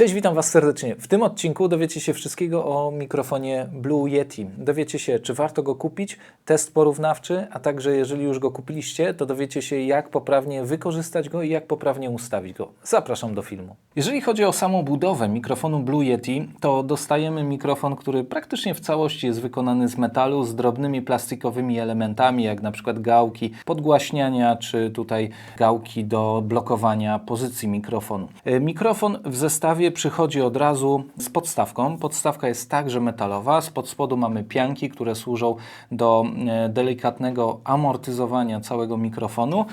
Cześć, witam Was serdecznie. W tym odcinku dowiecie się wszystkiego o mikrofonie Blue Yeti. Dowiecie się, czy warto go kupić, test porównawczy, a także jeżeli już go kupiliście, to dowiecie się, jak poprawnie wykorzystać go i jak poprawnie ustawić go. Zapraszam do filmu. Jeżeli chodzi o samą budowę mikrofonu Blue Yeti, to dostajemy mikrofon, który praktycznie w całości jest wykonany z metalu, z drobnymi plastikowymi elementami, jak na przykład gałki podgłaśniania, czy tutaj gałki do blokowania pozycji mikrofonu. Mikrofon w zestawie przychodzi od razu z podstawką. Podstawka jest także metalowa. Spod spodu mamy pianki, które służą do delikatnego amortyzowania całego mikrofonu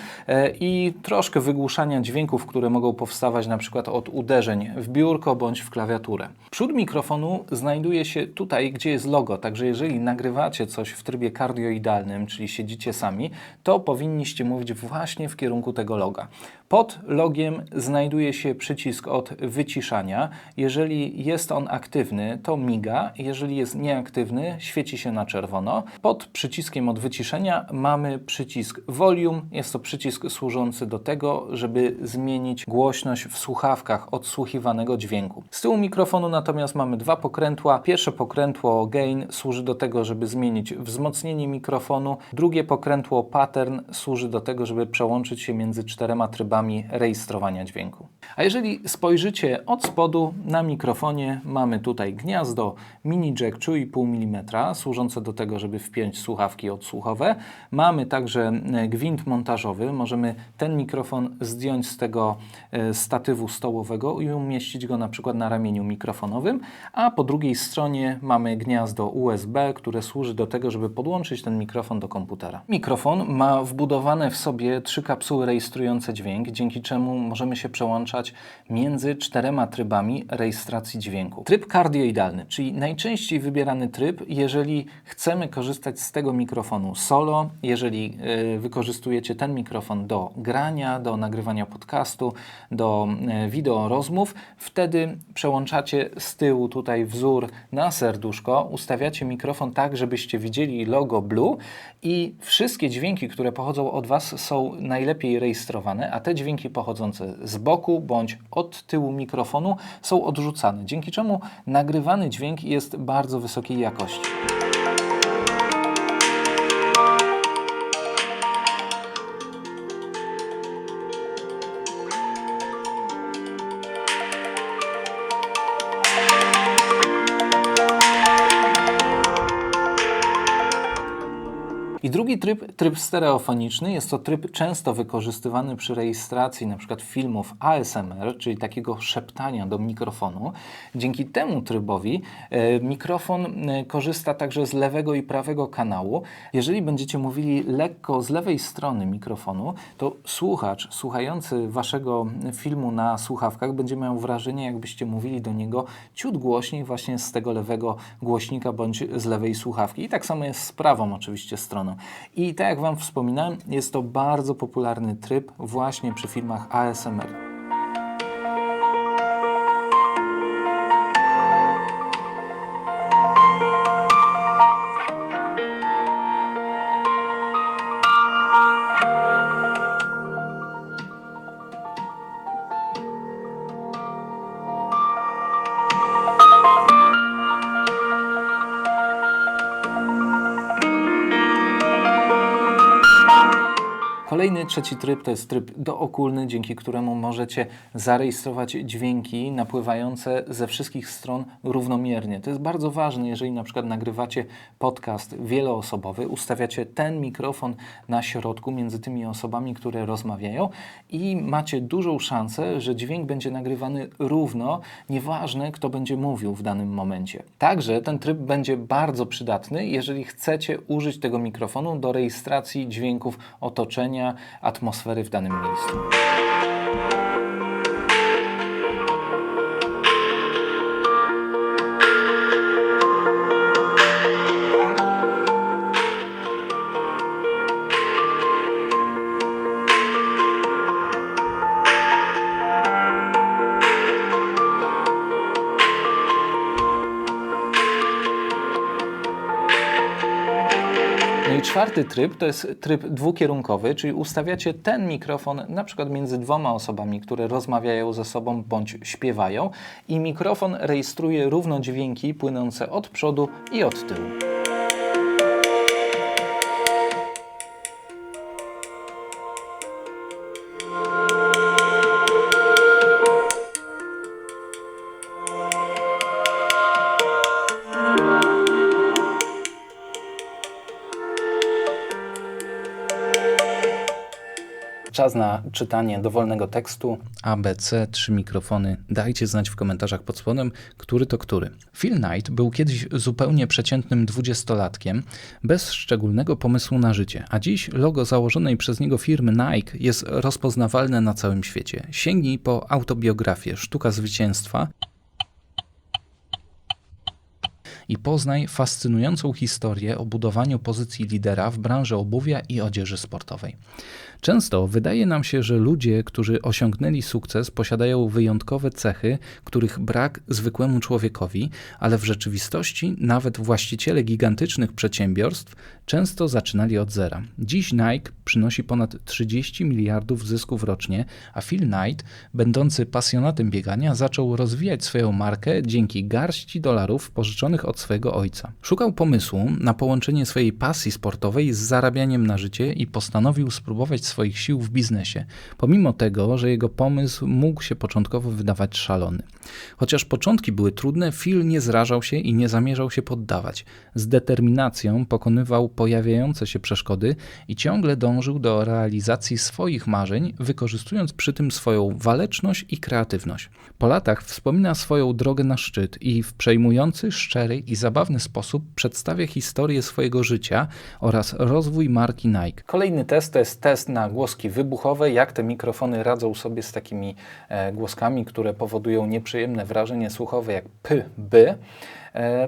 i troszkę wygłuszania dźwięków, które mogą powstawać na przykład od uderzeń w biurko bądź w klawiaturę. Przód mikrofonu znajduje się tutaj, gdzie jest logo, także jeżeli nagrywacie coś w trybie kardioidalnym, czyli siedzicie sami, to powinniście mówić właśnie w kierunku tego loga. Pod logiem znajduje się przycisk od wyciszania. Jeżeli jest on aktywny, to miga. Jeżeli jest nieaktywny, świeci się na czerwono. Pod przyciskiem od wyciszenia mamy przycisk volume. Jest to przycisk służący do tego, żeby zmienić głośność w słuchawkach odsłuchiwanego dźwięku. Z tyłu mikrofonu natomiast mamy dwa pokrętła. Pierwsze pokrętło gain służy do tego, żeby zmienić wzmocnienie mikrofonu. Drugie pokrętło pattern służy do tego, żeby przełączyć się między czterema trybami rejestrowania dźwięku. A jeżeli spojrzycie od spodu, na mikrofonie mamy tutaj gniazdo mini jack 3,5 mm, służące do tego, żeby wpiąć słuchawki odsłuchowe. Mamy także gwint montażowy. Możemy ten mikrofon zdjąć z tego statywu stołowego i umieścić go na przykład na ramieniu mikrofonowym, a po drugiej stronie mamy gniazdo USB, które służy do tego, żeby podłączyć ten mikrofon do komputera. Mikrofon ma wbudowane w sobie 3 kapsuły rejestrujące dźwięk, dzięki czemu możemy się przełączać między 4 trybami rejestracji dźwięku. Tryb kardioidalny, czyli najczęściej wybierany tryb, jeżeli chcemy korzystać z tego mikrofonu solo, jeżeli wykorzystujecie ten mikrofon do grania, do nagrywania podcastu, do wideo rozmów, wtedy przełączacie z tyłu tutaj wzór na serduszko, ustawiacie mikrofon tak, żebyście widzieli logo Blue i wszystkie dźwięki, które pochodzą od Was, są najlepiej rejestrowane, a te dźwięki pochodzące z boku bądź od tyłu mikrofonu są odrzucane, dzięki czemu nagrywany dźwięk jest bardzo wysokiej jakości. I drugi tryb stereofoniczny, jest to tryb często wykorzystywany przy rejestracji np. filmów ASMR, czyli takiego szeptania do mikrofonu. Dzięki temu trybowi mikrofon korzysta także z lewego i prawego kanału. Jeżeli będziecie mówili lekko z lewej strony mikrofonu, to słuchacz słuchający Waszego filmu na słuchawkach będzie miał wrażenie, jakbyście mówili do niego ciut głośniej właśnie z tego lewego głośnika bądź z lewej słuchawki. I tak samo jest z prawą oczywiście stroną. I tak jak Wam wspominałem, jest to bardzo popularny tryb właśnie przy filmach ASMR. Kolejny, trzeci tryb to jest tryb dookulny, dzięki któremu możecie zarejestrować dźwięki napływające ze wszystkich stron równomiernie. To jest bardzo ważne, jeżeli na przykład nagrywacie podcast wieloosobowy, ustawiacie ten mikrofon na środku między tymi osobami, które rozmawiają i macie dużą szansę, że dźwięk będzie nagrywany równo, nieważne kto będzie mówił w danym momencie. Także ten tryb będzie bardzo przydatny, jeżeli chcecie użyć tego mikrofonu do rejestracji dźwięków otoczenia, atmosfery w danym miejscu. No No i czwarty tryb to jest tryb dwukierunkowy, czyli ustawiacie ten mikrofon na przykład między dwoma osobami, które rozmawiają ze sobą bądź śpiewają i mikrofon rejestruje równo dźwięki płynące od przodu i od tyłu. Czas na czytanie dowolnego tekstu. A, B, C, 3 mikrofony. Dajcie znać w komentarzach pod spodem, który to który. Phil Knight był kiedyś zupełnie przeciętnym 20-latkiem, bez szczególnego pomysłu na życie, a dziś logo założonej przez niego firmy Nike jest rozpoznawalne na całym świecie. Sięgnij po autobiografię Sztuka Zwycięstwa i poznaj fascynującą historię o budowaniu pozycji lidera w branży obuwia i odzieży sportowej. Często wydaje nam się, że ludzie, którzy osiągnęli sukces, posiadają wyjątkowe cechy, których brak zwykłemu człowiekowi, ale w rzeczywistości nawet właściciele gigantycznych przedsiębiorstw często zaczynali od zera. Dziś Nike przynosi ponad 30 miliardów zysków rocznie, a Phil Knight, będący pasjonatem biegania, zaczął rozwijać swoją markę dzięki garści dolarów pożyczonych od swojego ojca. Szukał pomysłu na połączenie swojej pasji sportowej z zarabianiem na życie i postanowił spróbować swoich sił w biznesie, pomimo tego, że jego pomysł mógł się początkowo wydawać szalony. Chociaż początki były trudne, Phil nie zrażał się i nie zamierzał się poddawać. Z determinacją pokonywał pojawiające się przeszkody i ciągle dążył do realizacji swoich marzeń, wykorzystując przy tym swoją waleczność i kreatywność. Po latach wspomina swoją drogę na szczyt i w przejmujący, szczery i zabawny sposób przedstawia historię swojego życia oraz rozwój marki Nike. Kolejny test to jest test na głoski wybuchowe, jak te mikrofony radzą sobie z takimi głoskami, które powodują nieprzyjemne wrażenie słuchowe jak p, b.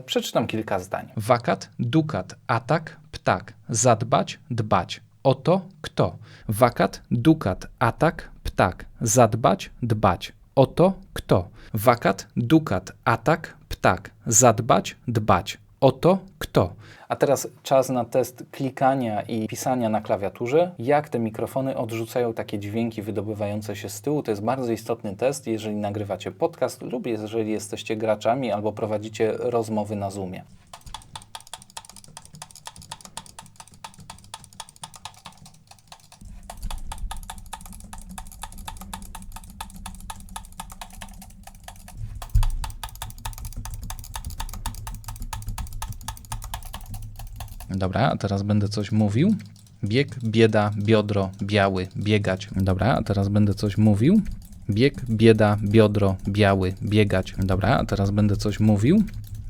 Przeczytam kilka zdań. Wakat, dukat, atak, ptak, zadbać, dbać. Oto kto. Wakat, dukat, atak, ptak, zadbać, dbać. Oto kto. Wakat, dukat, atak, ptak, zadbać, dbać. Oto kto. A teraz czas na test klikania i pisania na klawiaturze. Jak te mikrofony odrzucają takie dźwięki wydobywające się z tyłu. To jest bardzo istotny test, jeżeli nagrywacie podcast lub jeżeli jesteście graczami albo prowadzicie rozmowy na Zoomie. Dobra, a teraz będę coś mówił. Bieg, bieda, biodro, biały, biegać. Dobra, a teraz będę coś mówił. Bieg, bieda, biodro, biały, biegać. Dobra, a teraz będę coś mówił.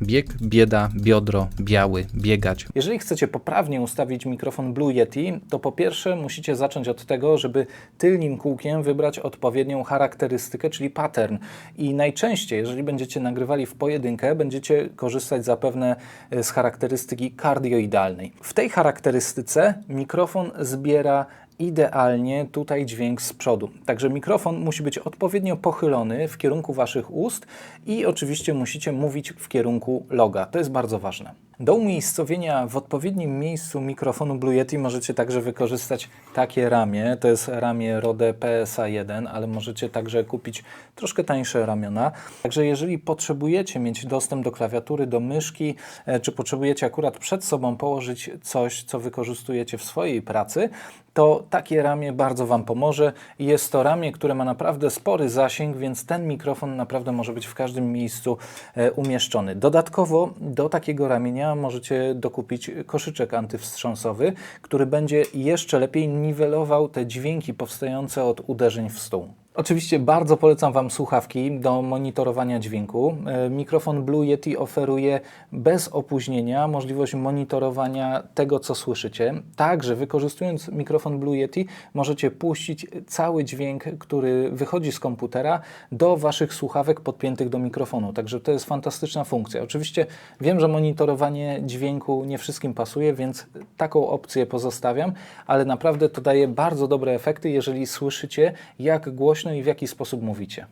Bieg, bieda, biodro, biały, biegać. Jeżeli chcecie poprawnie ustawić mikrofon Blue Yeti, to po pierwsze musicie zacząć od tego, żeby tylnym kółkiem wybrać odpowiednią charakterystykę, czyli pattern. I najczęściej, jeżeli będziecie nagrywali w pojedynkę, będziecie korzystać zapewne z charakterystyki kardioidalnej. W tej charakterystyce mikrofon zbiera idealnie tutaj dźwięk z przodu. Także mikrofon musi być odpowiednio pochylony w kierunku Waszych ust i oczywiście musicie mówić w kierunku loga. To jest bardzo ważne. Do umiejscowienia w odpowiednim miejscu mikrofonu Blue Yeti możecie także wykorzystać takie ramię. To jest ramię Rode PSA1, ale możecie także kupić troszkę tańsze ramiona. Także jeżeli potrzebujecie mieć dostęp do klawiatury, do myszki, czy potrzebujecie akurat przed sobą położyć coś, co wykorzystujecie w swojej pracy, to takie ramię bardzo Wam pomoże. Jest to ramię, które ma naprawdę spory zasięg, więc ten mikrofon naprawdę może być w każdym miejscu umieszczony. Dodatkowo do takiego ramienia możecie dokupić koszyczek antywstrząsowy, który będzie jeszcze lepiej niwelował te dźwięki powstające od uderzeń w stół. Oczywiście bardzo polecam Wam słuchawki do monitorowania dźwięku. Mikrofon Blue Yeti oferuje bez opóźnienia możliwość monitorowania tego, co słyszycie. Także wykorzystując mikrofon Blue Yeti możecie puścić cały dźwięk, który wychodzi z komputera do Waszych słuchawek podpiętych do mikrofonu. Także to jest fantastyczna funkcja. Oczywiście wiem, że monitorowanie dźwięku nie wszystkim pasuje, więc taką opcję pozostawiam, ale naprawdę to daje bardzo dobre efekty, jeżeli słyszycie, jak głośno i w jaki sposób mówicie.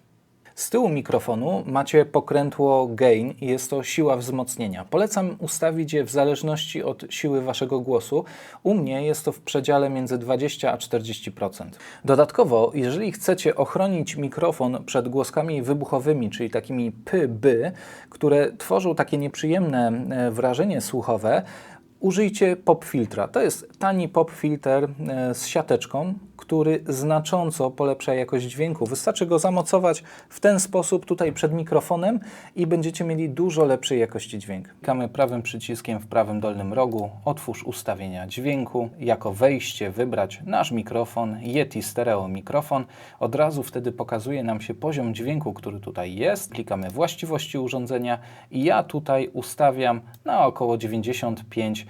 Z tyłu mikrofonu macie pokrętło gain i jest to siła wzmocnienia. Polecam ustawić je w zależności od siły waszego głosu. U mnie jest to w przedziale między 20 a 40%. Dodatkowo, jeżeli chcecie ochronić mikrofon przed głoskami wybuchowymi, czyli takimi by, które tworzą takie nieprzyjemne wrażenie słuchowe, użyjcie pop filtra. To jest tani pop filter z siateczką, który znacząco polepsza jakość dźwięku. Wystarczy go zamocować w ten sposób tutaj przed mikrofonem i będziecie mieli dużo lepszej jakości dźwięk. Klikamy prawym przyciskiem w prawym dolnym rogu, otwórz ustawienia dźwięku. Jako wejście wybrać nasz mikrofon, Yeti Stereo Mikrofon. Od razu wtedy pokazuje nam się poziom dźwięku, który tutaj jest. Klikamy właściwości urządzenia i ja tutaj ustawiam na około 95%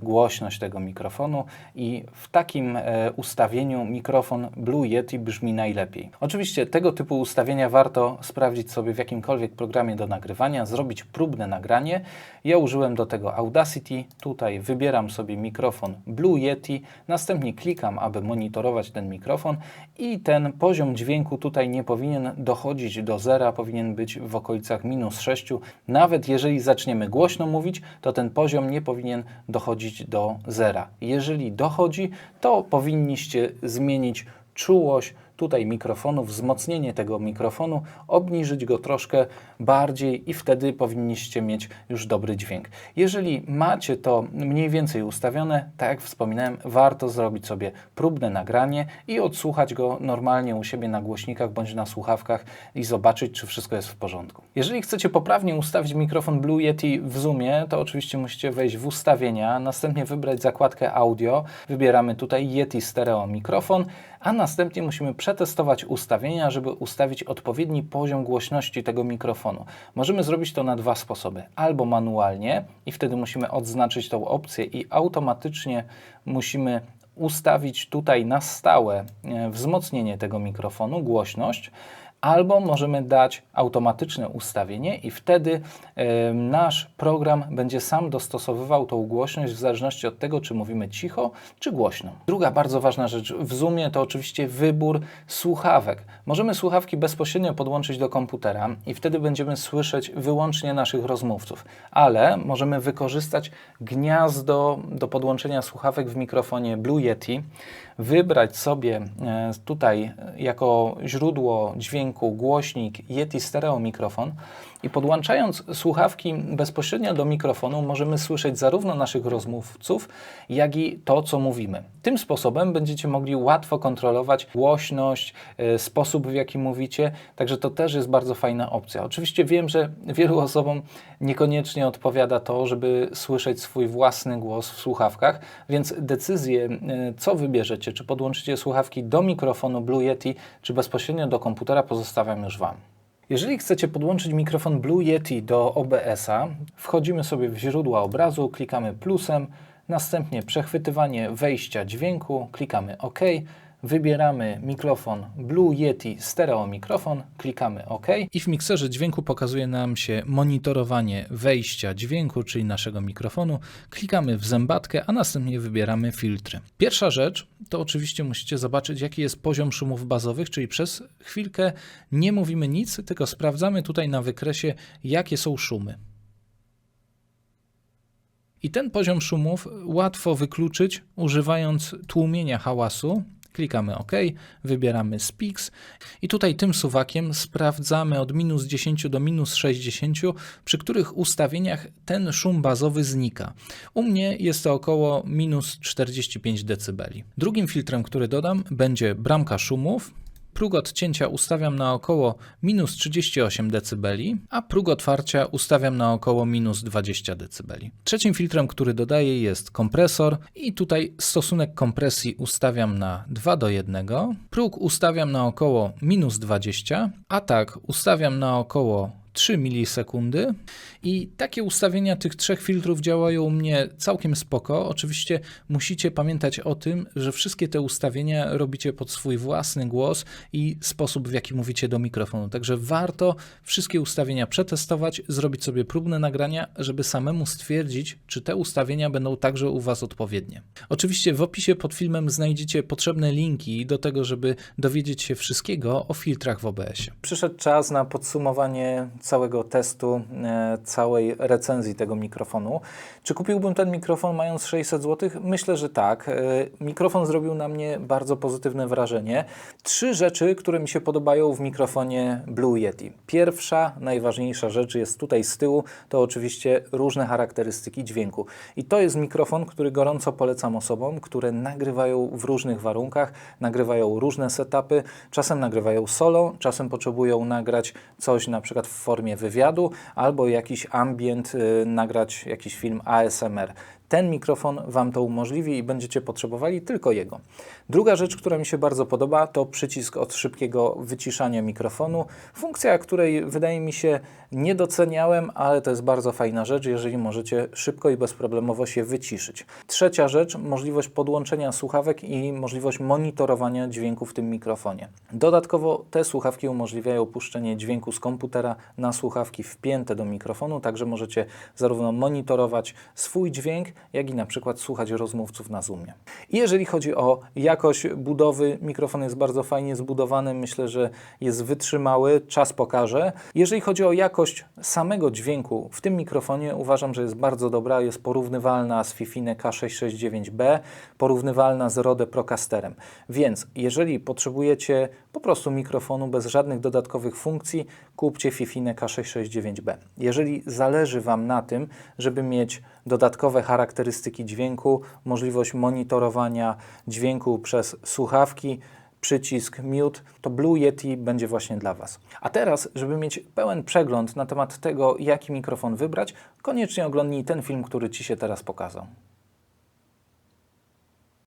głośność tego mikrofonu i w takim ustawieniu mikrofon Blue Yeti brzmi najlepiej. Oczywiście tego typu ustawienia warto sprawdzić sobie w jakimkolwiek programie do nagrywania, zrobić próbne nagranie. Ja użyłem do tego Audacity, tutaj wybieram sobie mikrofon Blue Yeti, następnie klikam, aby monitorować ten mikrofon i ten poziom dźwięku tutaj nie powinien dochodzić do zera, powinien być w okolicach -6. Nawet jeżeli zaczniemy głośno mówić, to ten poziom nie powinien dochodzić do zera. Jeżeli dochodzi, to powinniście zmienić czułość tutaj mikrofonu, wzmocnienie tego mikrofonu, obniżyć go troszkę bardziej i wtedy powinniście mieć już dobry dźwięk. Jeżeli macie to mniej więcej ustawione, tak jak wspominałem, warto zrobić sobie próbne nagranie i odsłuchać go normalnie u siebie na głośnikach bądź na słuchawkach i zobaczyć, czy wszystko jest w porządku. Jeżeli chcecie poprawnie ustawić mikrofon Blue Yeti w Zoomie, to oczywiście musicie wejść w ustawienia, następnie wybrać zakładkę audio, wybieramy tutaj Yeti Stereo Mikrofon, a następnie musimy przetestować ustawienia, żeby ustawić odpowiedni poziom głośności tego mikrofonu. Możemy zrobić to na dwa sposoby. Albo manualnie i wtedy musimy odznaczyć tą opcję i automatycznie musimy ustawić tutaj na stałe wzmocnienie tego mikrofonu, głośność, albo możemy dać automatyczne ustawienie i wtedy nasz program będzie sam dostosowywał tą głośność w zależności od tego, czy mówimy cicho, czy głośno. Druga bardzo ważna rzecz w Zoomie to oczywiście wybór słuchawek. Możemy słuchawki bezpośrednio podłączyć do komputera i wtedy będziemy słyszeć wyłącznie naszych rozmówców, ale możemy wykorzystać gniazdo do podłączenia słuchawek w mikrofonie Blue Yeti, wybrać sobie tutaj jako źródło dźwięku głośnik Yeti Stereo Mikrofon i podłączając słuchawki bezpośrednio do mikrofonu możemy słyszeć zarówno naszych rozmówców, jak i to, co mówimy. Tym sposobem będziecie mogli łatwo kontrolować głośność, sposób, w jaki mówicie, także to też jest bardzo fajna opcja. Oczywiście wiem, że wielu osobom niekoniecznie odpowiada to, żeby słyszeć swój własny głos w słuchawkach, więc decyzję, co wybierzecie, czy podłączycie słuchawki do mikrofonu Blue Yeti, czy bezpośrednio do komputera, pozostawiam już Wam. Jeżeli chcecie podłączyć mikrofon Blue Yeti do OBS-a, wchodzimy sobie w źródła obrazu, klikamy plusem, następnie przechwytywanie wejścia dźwięku, klikamy OK, wybieramy mikrofon Blue Yeti Stereo Mikrofon, klikamy OK i w mikserze dźwięku pokazuje nam się monitorowanie wejścia dźwięku, czyli naszego mikrofonu. Klikamy w zębatkę, a następnie wybieramy filtry. Pierwsza rzecz to oczywiście musicie zobaczyć, jaki jest poziom szumów bazowych, czyli przez chwilkę nie mówimy nic, tylko sprawdzamy tutaj na wykresie, jakie są szumy. I ten poziom szumów łatwo wykluczyć używając tłumienia hałasu. Klikamy OK, wybieramy Speaks i tutaj tym suwakiem sprawdzamy od -10 do -60, przy których ustawieniach ten szum bazowy znika. U mnie jest to około -45 dB. Drugim filtrem, który dodam, będzie bramka szumów. Próg odcięcia ustawiam na około -38 dB, a próg otwarcia ustawiam na około -20 dB. Trzecim filtrem, który dodaję, jest kompresor i tutaj stosunek kompresji ustawiam na 2:1. Próg ustawiam na około -20, a tak ustawiam na około 3 milisekundy i takie ustawienia tych 3 filtrów działają u mnie całkiem spoko. Oczywiście musicie pamiętać o tym, że wszystkie te ustawienia robicie pod swój własny głos i sposób, w jaki mówicie do mikrofonu. Także warto wszystkie ustawienia przetestować, zrobić sobie próbne nagrania, żeby samemu stwierdzić, czy te ustawienia będą także u Was odpowiednie. Oczywiście w opisie pod filmem znajdziecie potrzebne linki do tego, żeby dowiedzieć się wszystkiego o filtrach w OBS-ie. Przyszedł czas na podsumowanie całego testu, całej recenzji tego mikrofonu. Czy kupiłbym ten mikrofon mając 600 zł? Myślę, że tak. Mikrofon zrobił na mnie bardzo pozytywne wrażenie. 3 rzeczy, które mi się podobają w mikrofonie Blue Yeti. Pierwsza, najważniejsza rzecz jest tutaj z tyłu, to oczywiście różne charakterystyki dźwięku. I to jest mikrofon, który gorąco polecam osobom, które nagrywają w różnych warunkach, nagrywają różne setupy, czasem nagrywają solo, czasem potrzebują nagrać coś na przykład w formie wywiadu albo jakiś ambient, nagrać jakiś film ASMR. Ten mikrofon Wam to umożliwi i będziecie potrzebowali tylko jego. Druga rzecz, która mi się bardzo podoba, to przycisk od szybkiego wyciszania mikrofonu. Funkcja, której wydaje mi się nie doceniałem, ale to jest bardzo fajna rzecz, jeżeli możecie szybko i bezproblemowo się wyciszyć. Trzecia rzecz, możliwość podłączenia słuchawek i możliwość monitorowania dźwięku w tym mikrofonie. Dodatkowo te słuchawki umożliwiają puszczenie dźwięku z komputera na słuchawki wpięte do mikrofonu, także możecie zarówno monitorować swój dźwięk, jak i na przykład słuchać rozmówców na Zoomie. I jeżeli chodzi o jakość budowy, mikrofon jest bardzo fajnie zbudowany, myślę, że jest wytrzymały, czas pokaże. Jeżeli chodzi o jakość samego dźwięku w tym mikrofonie, uważam, że jest bardzo dobra, jest porównywalna z Fifine K669B, porównywalna z Rode Procasterem. Więc jeżeli potrzebujecie po prostu mikrofonu bez żadnych dodatkowych funkcji, kupcie Fifine K669B. Jeżeli zależy Wam na tym, żeby mieć dodatkowe charakterystyki dźwięku, możliwość monitorowania dźwięku przez słuchawki, przycisk mute, to Blue Yeti będzie właśnie dla Was. A teraz, żeby mieć pełen przegląd na temat tego, jaki mikrofon wybrać, koniecznie oglądnij ten film, który Ci się teraz pokazał.